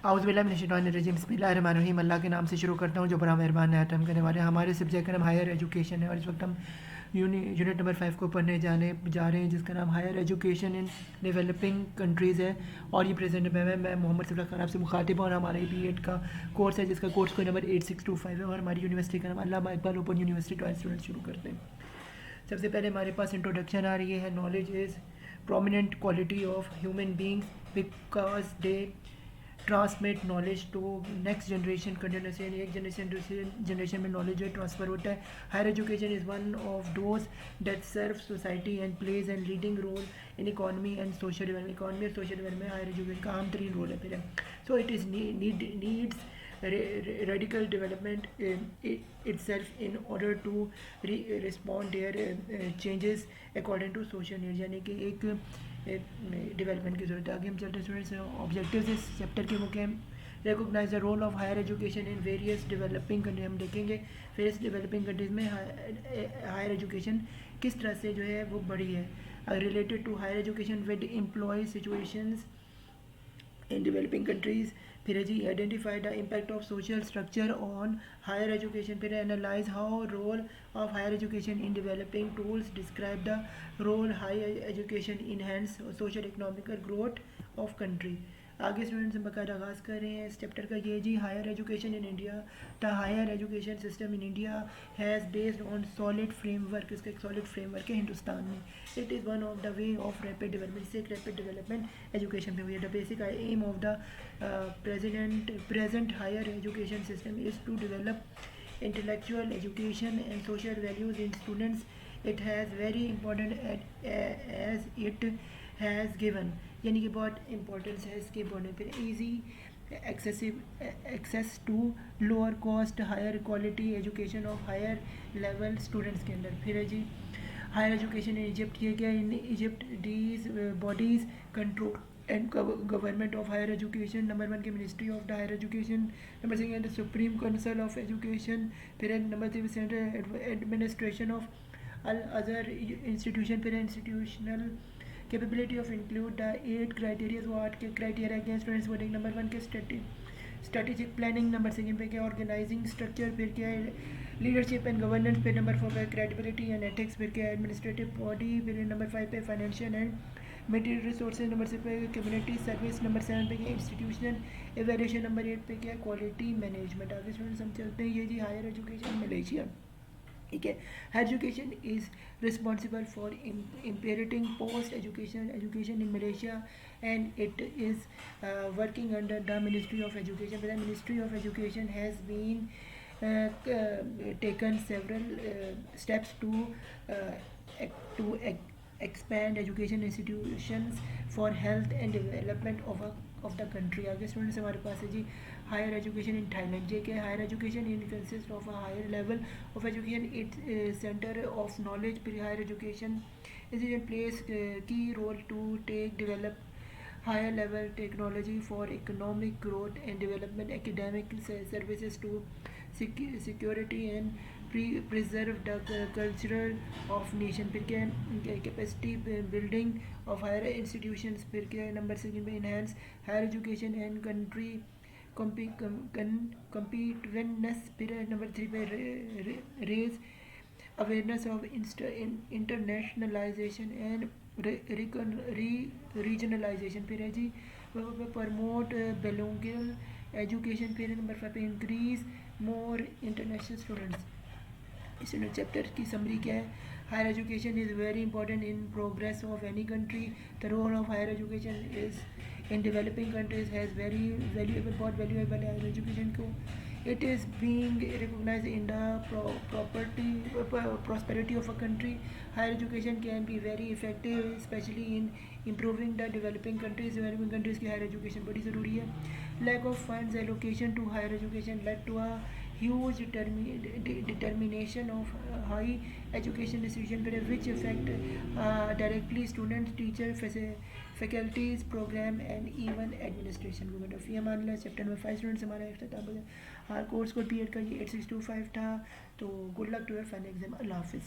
आउज़ुबिल्लाहिमिनश्शैतानिर्रजीम बिस्मिल्लाहिर्रहमानिर्रहीम। अल्लाह के नाम से शुरू करता हूँ जो बड़ा मेहरबान है रहम करने वाले। हमारे सब्जेक्ट का नाम हायर एजुकेशन है और इस वक्त हम यूनिट नंबर 5 को पढ़ने जा रहे हैं जिसका नाम higher education in developing countries है। और ये प्रेजेंट में मैं मोहम्मद सिफरा खान आपसे मुखातिब हूँ और हमारा B.Ed का कोर्स है जिसका कोर्स कोड नंबर 8625 है और हमारी यूनिवर्सिटी का नाम अल्लामा इकबाल ओपन यूनिवर्सिटी। तो स्टूडेंट शुरू करते हैं। सबसे पहले हमारे पास इंट्रोडक्शन आ रही है। Knowledge is prominent quality of human beings because they transmit knowledge to next generation continuously. एक जनरेशन दूसरी जनरेशन में नॉलेज जो है ट्रांसफ़र होता है। Higher education is one of those that serve society and plays and leading role in economy and social development. Economy और social development में higher education का अहम तरीन रोल है। फिर so it is needs radical development itself in order to respond their changes according to social needs। यानी कि एक डेवलपमेंट की ज़रूरत है। आगे हम चलते हैं स्टूडेंट्स। ऑब्जेक्टिव्स इस चैप्टर के मुख्य recognize the role of higher education in various developing country हम देखेंगे। वेरियस डेवलपिंग कंट्रीज़ में हायर एजुकेशन किस तरह से जो है वो बढ़ी है। Related to higher education with employ situations in developing countries। फिर है जी identify the impact of social structure on higher education. फिर analyze how role of higher education in developing tools. Describe the role higher education enhance social economical growth of country. आगे students हम बाकायदा आगाज़ कर रहे हैं इस चैप्टर का। ये जी higher education in India. The higher education system in India has based on solid framework. इसका एक सॉलिड फ्रेमवर्क है हिंदुस्तान में। It is one of the way of rapid development. इससे एक रैपिड डेवलपमेंट एजुकेशन पे हुई है। The basic aim of the present higher education system is to develop intellectual education and social values in students। it has very important as it has given यानी कि बहुत importance है इसके बोलने पर। Easy access to lower cost higher quality education of higher level students के अंदर। फिर है जी हायर एजुकेशन इन इजिप्ट। ये क्या in Egypt these bodies control and government of higher education. Number 1 की ministry of the higher education. Number 2 the supreme council of education. फिर number 3 central administration of Al Azhar institution. फिर institutional capability of include the 8 criteria. वो 8 के criteria के students boarding. Number 1 के strategic planning. Number 2 पे क्या organising structure. फिर क्या है लीडरशिप एंड गवर्नेंस। फिर नंबर 4 पे क्रेडिबिलिटी एंड एथिक्स। फिर क्या एडमिनिस्ट्रेटिव बॉडी। फिर नंबर 5 पे financial and material resources. Number 6 पे कम्युनिटी सर्विस। नंबर 7 पे क्या इंस्टीट्यूशनल एवेल्यूशन। नंबर 8 पे क्या क्वालिटी मैनेजमेंट। आगे स्टूडेंट्स हम चलते हैं। ये जी हायर एजुकेशन मलेशिया। ठीक है। Higher education is responsible for imparting post education in Malaysia and it is working under the ministry of education. The ministry of education has been taken several steps to expand education institutions for health and development of the country। आगे students हमारे पास है जी higher education in Thailand. ये क्या higher education in consist of a higher level of education. It centre of knowledge. Higher education is in place की role to take develop higher level technology for economic growth and development, academic services to security and preserve the cultural of nation। फिर क्या है capacity building of higher institutions। फिर क्या है number 2 में enhance higher education and country competitiveness। फिर number 3 पे raise awareness of internationalization and regionalisation. फिर है जी प्रमोट बिलिंगुअल एजुकेशन। फिर नंबर 5 पे increase more international students. Student chapter की समरी क्या है। Higher education is very important in progress of any country. The role of higher education is in developing countries has very valuable बहुत valuable है higher education को। it is being recognized in the prosperity of a country। higher education can be very effective especially in improving the developing countries। developing countries की higher education बड़ी ज़रूरी है। lack of funds allocation to higher education led to a huge determination of high education institution which affect directly students, teachers, faculties, program and even administration को। फी हमारे लिए chapter number 5 students हमारा इख्तिताम। हर course को B.Ed का ये 8625 था। तो good luck to your final exam. अल्लाह हाफिज़।